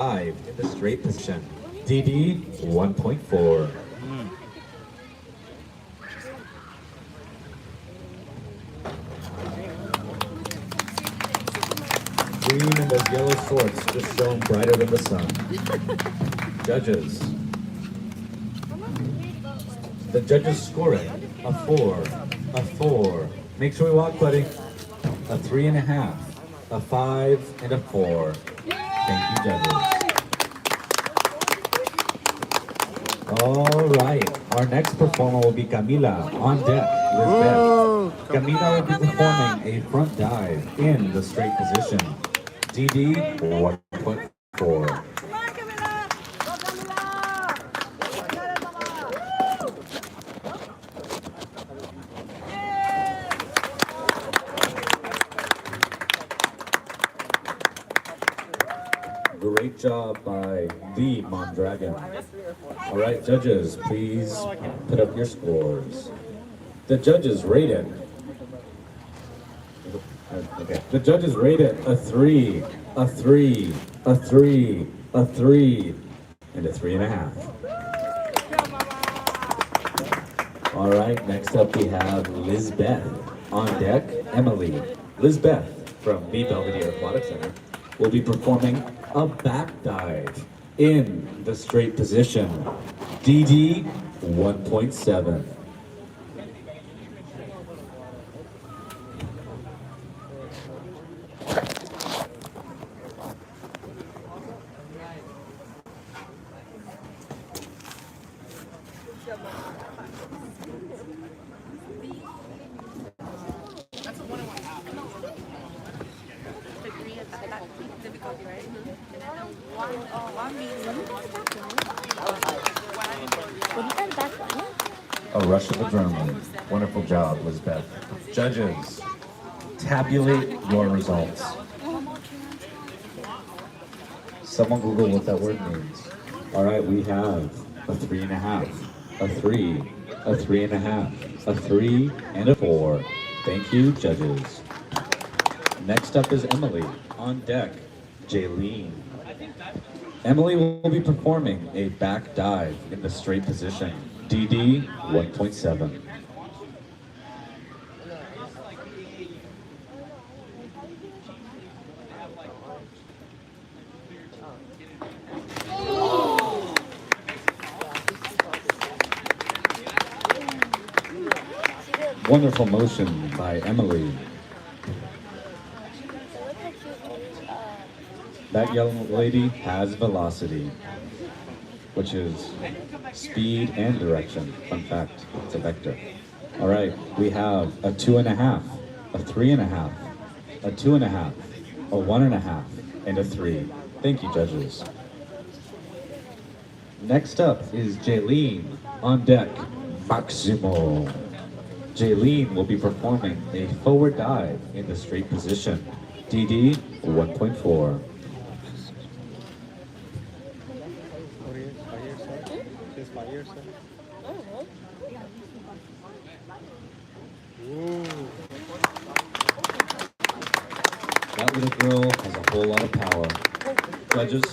5 in the straight position. DD 1.4. Green and those yellow shorts just shone brighter than the sun. Judges. The judges score it a 4, a 4. Make sure we walk, buddy. A 3.5, a 5, and a 4. Thank you, judges. All right, our next performer will be Camila on deck. Lisbeth. Camila will be performing a front dive in the straight position. DD 1.4. Great job by the Mondragon. All right, judges, please put up your scores. The judges rated. Okay. The judges rated a 3, a 3, a 3, a 3, and a 3.5. All right, next up we have Lisbeth. On deck, Emily. Lisbeth from the Belvedere Aquatic Center will be performing a back dive in the straight position. DD 1.7. A rush of adrenaline. Wonderful job, Lisbeth. Judges, tabulate your results. Someone Google what that word means. All right, we have a 3.5, a 3, a 3.5, a 3, and a 4. Thank you, judges. Next up is Emily. On deck, Jaylene. Emily will be performing a back dive in the straight position. DD 1.7. Wonderful motion by Emily. That young lady has velocity, which is speed and direction. Fun fact, it's a vector. All right, we have a 2.5, a 3.5, a 2.5, a 1.5, and a 3. Thank you, judges. Next up is Jaylene. On deck, Maximo. Jaylene will be performing a forward dive in the straight position. DD 1.4. That little girl has a whole lot of power. Judges.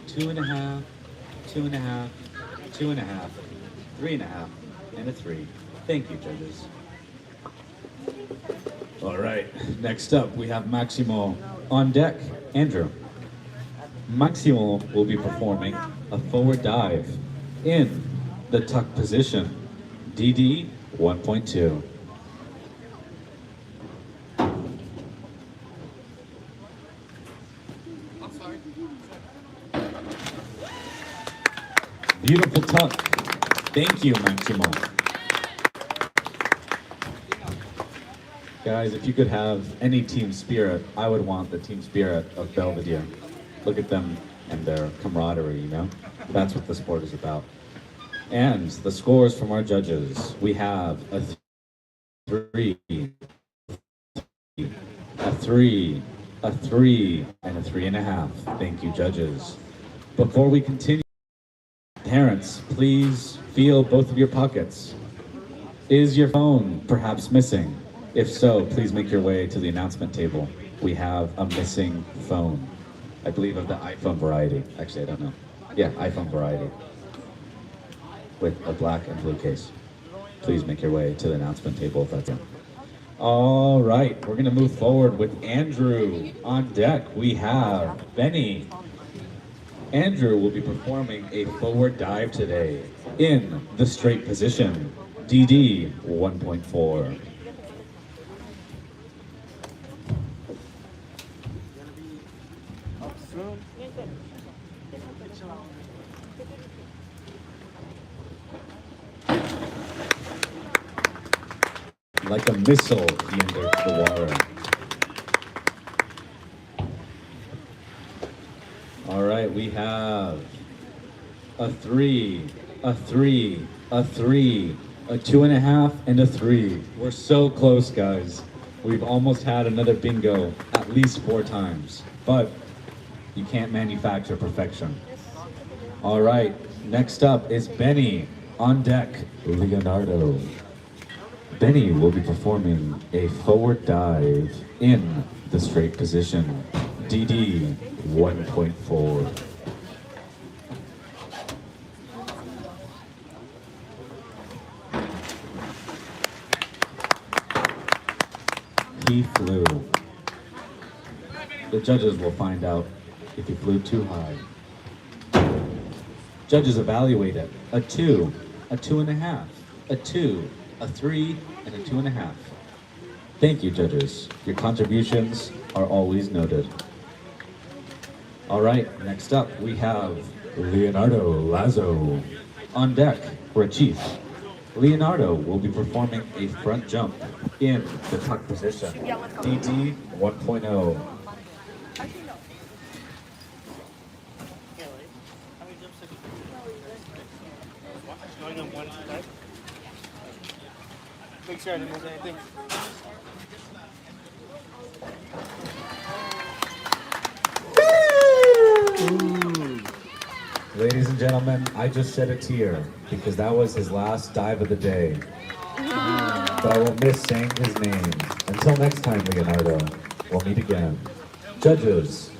Two and a half, 2.5, 2.5, 3.5, and a 3. Thank you, judges. All right, next up we have Maximo. On deck, Andrew. Maximo will be performing a forward dive in the tuck position. DD 1.2. Beautiful tuck. Thank you, Maximo. Guys, if you could have any team spirit, I would want the team spirit of Belvedere. Look at them and their camaraderie, you know? That's what the sport is about. And the scores from our judges. We have a 3, a 3, a 3, and a 3.5. Thank you, judges. Before we continue, parents, please feel both of your pockets. Is your phone perhaps missing? If so, please make your way to the announcement table. We have a missing phone. I believe of the iPhone variety. Actually, I don't know. Yeah, iPhone variety. With a black and blue case. Please make your way to the announcement table if that's it. All right, we're gonna move forward with Andrew. On deck, we have Benny. Andrew will be performing a forward dive today in the straight position, DD 1.4. Like a missile, he entered the water. All right, we have a 3, a 3, a 3, a 2.5, and a 3. We're so close, guys. We've almost had another bingo at least 4 times, but you can't manufacture perfection. All right, next up is Benny. On deck, Leonardo. Benny will be performing a forward dive in the straight position, DD 1.4. He flew. The judges will find out if he flew too high. Judges evaluate it. A 2, a 2.5, a 2, a 3, and a 2.5. Thank you, judges. Your contributions are always noted. All right, next up we have Leonardo Lazo. On deck, Rachif. Leonardo will be performing a front jump in the tuck position, DD 1.0. Make sure I didn't miss anything. Ladies and gentlemen, I just shed a tear because that was his last dive of the day. But I will miss saying his name. Until next time, Leonardo, we'll meet again. Judges,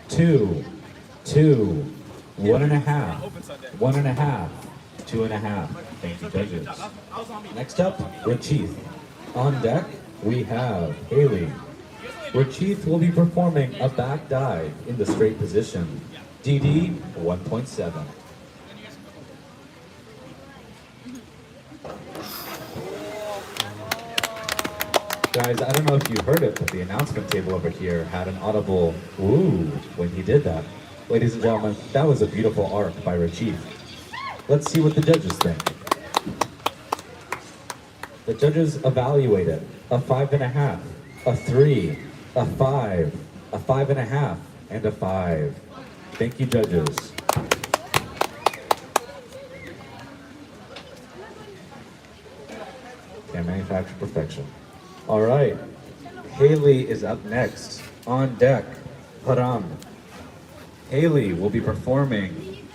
2, 2, 1.5, 1.5, 2.5. Thank you, judges. Next up, Rachif. On deck, we have Haley. Rachif will be performing a back dive in the straight position, DD 1.7. Guys, I don't know if you heard it, but the announcement table over here had an audible "ooh" when he did that. Ladies and gentlemen, that was a beautiful arc by Rachif. Let's see what the judges think. The judges evaluated a 5.5, a 3, a 5, a 5.5, and a 5. Thank you, judges. Can't manufacture perfection. All right, Haley is up next. On deck, Haram. Haley will be performing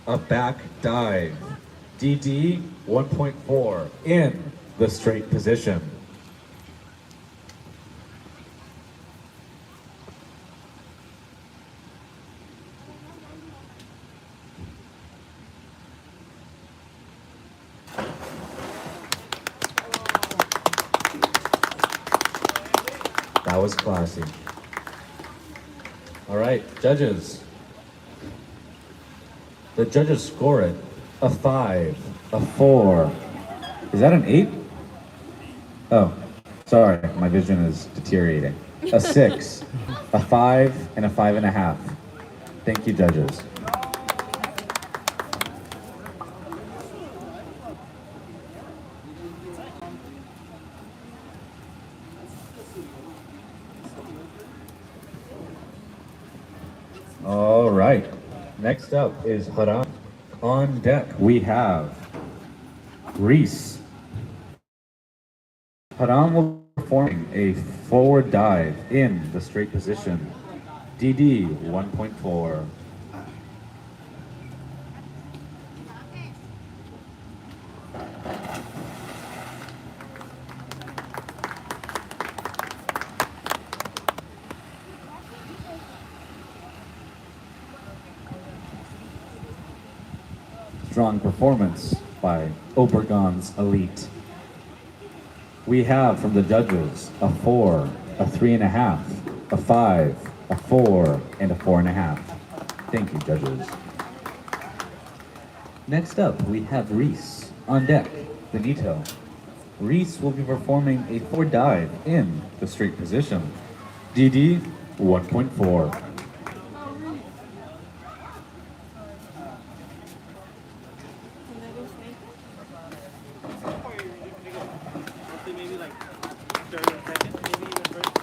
a back dive, DD 1.4, in the straight position. That was classy. All right, judges. The judges score it a 5, a 4. Is that an 8? Oh, sorry, my vision is deteriorating. A 6, a 5, and a 5.5. Thank you, judges. All right, next up is Haram. On deck, we have Reese. Haram will be performing a forward dive in the straight position, DD 1.4. strong performance by Obregon's Elite. We have from the judges a 4, a 3.5, a 5, a 4, and a 4.5. Thank you, judges. Next up, we have Reese on deck, Benito. Reese will be performing a 4 dive in the straight position. DD 1.4. Maybe like 30 seconds, maybe even first.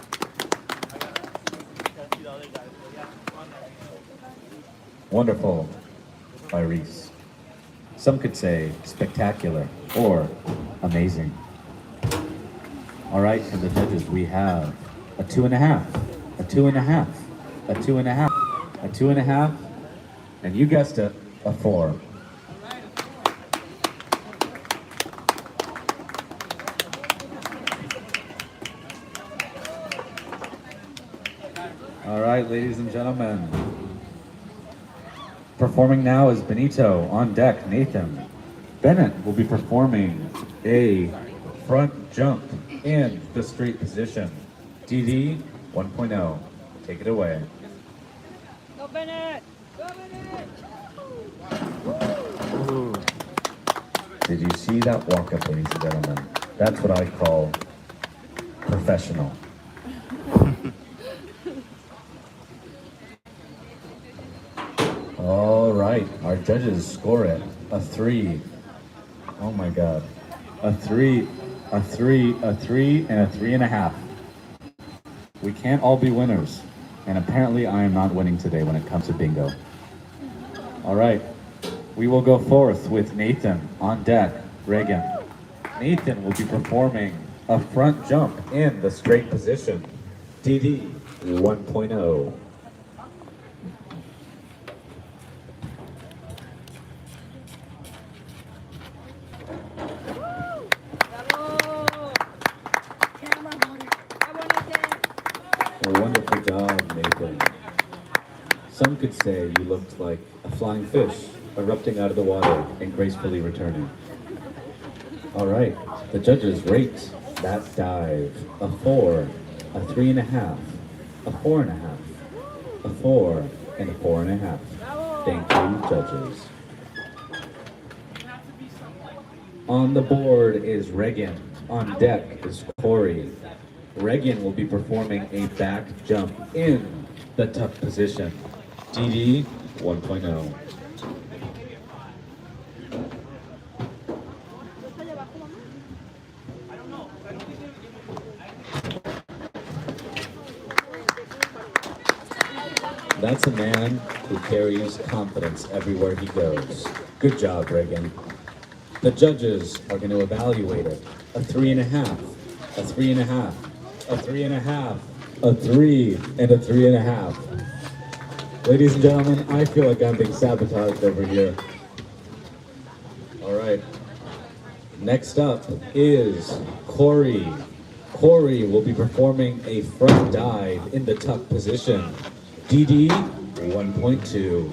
I gotta see the other guys, but yeah, on that. Wonderful by Reese. Some could say spectacular or amazing. All right, from the judges, we have a 2.5, a 2.5, a 2.5, a 2.5, and you guessed it, a 4. All right, ladies and gentlemen. Performing now is Benito. On deck, Nathan. Bennett will be performing a front jump in the straight position. DD 1.0. Take it away. Go Bennett! Go Bennett! Did you see that walk up, ladies and gentlemen? That's what I call professional. All right, our judges score it a 3. Oh my God, a 3, a 3, a 3, and a 3.5. We can't all be winners, and apparently I am not winning today when it comes to bingo. All right, we will go forth with Nathan on deck, Reagan. Nathan will be performing a front jump in the straight position. DD 1.0. A wonderful job, Nathan. Some could say you looked like a flying fish erupting out of the water and gracefully returning. All right, the judges rate that dive a 4, a 3.5, a 4.5, a 4, and a 4.5. Thank you, judges. On the board is Reagan. On deck is Corey. Reagan will be performing a back jump in the tuck position. DD 1.0. That's a man who carries confidence everywhere he goes. Good job, Reagan. The judges are going to evaluate it. A 3.5, a 3.5, a 3.5, a 3, and a 3.5. Ladies and gentlemen, I feel like I'm being sabotaged over here. All right. Next up is Corey. Corey will be performing a front dive in the tuck position. DD 1.2.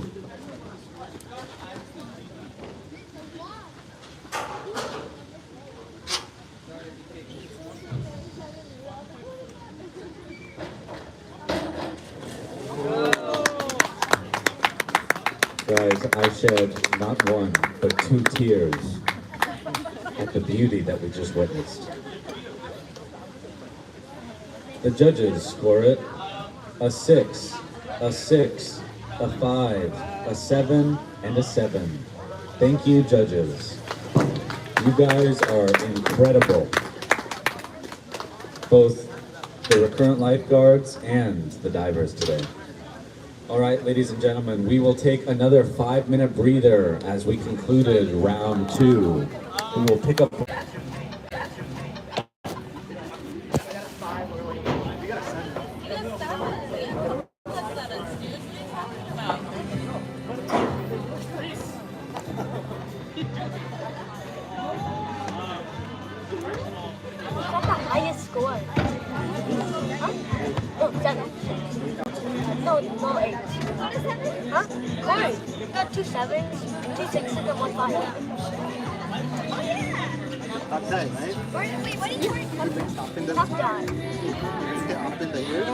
Guys, I shed not one, but 2 tears at the beauty that we just witnessed. The judges score it a 6, a 6, a 5, a 7, and a 7. Thank you, judges. You guys are incredible. Both the recurrent lifeguards and the divers today. All right, ladies and gentlemen, we will take another 5-minute breather as we concluded round 2. We will pick up. That's the highest score. Huh? No, 7. No, no 8s. Huh? Corey, you got 2 7s, 2 6s, and 1 5. Outside, right? Top down. Up in the air.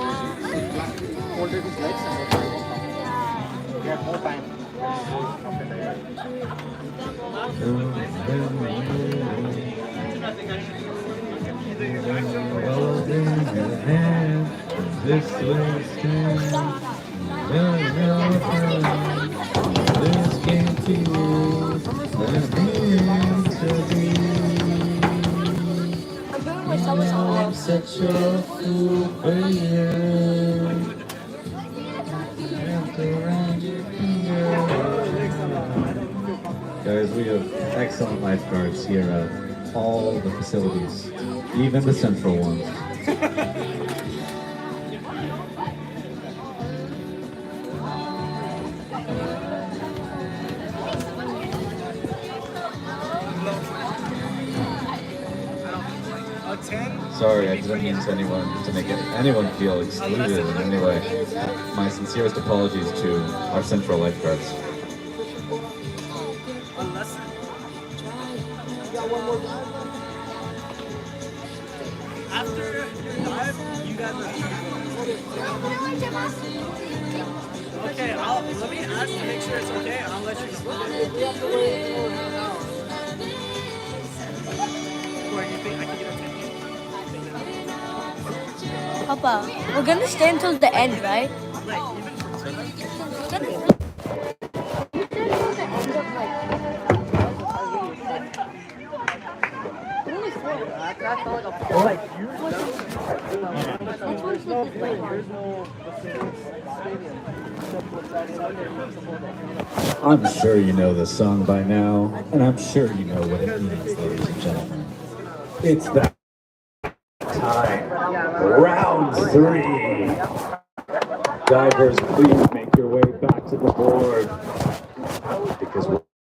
Folded his legs and he had more time. Up in the air. This game to you. I'm doing my summer song. Such a fool for you. Guys, we have excellent lifeguards here at all the facilities, even the central ones. A 10? Sorry, I didn't mean to make anyone feel excluded in any way. My sincerest apologies to our central lifeguards. Unless. After your dive, you guys are okay. Let me ask to make sure it's okay. I'll let you go. Or you think I can get a 10? Papa, we're gonna stay until the end, right? Like, even for tonight? I'm sure you know this song by now, and I'm sure you know what it means, ladies and gentlemen. It's that time. Round 3. Divers, please make your way back to the board.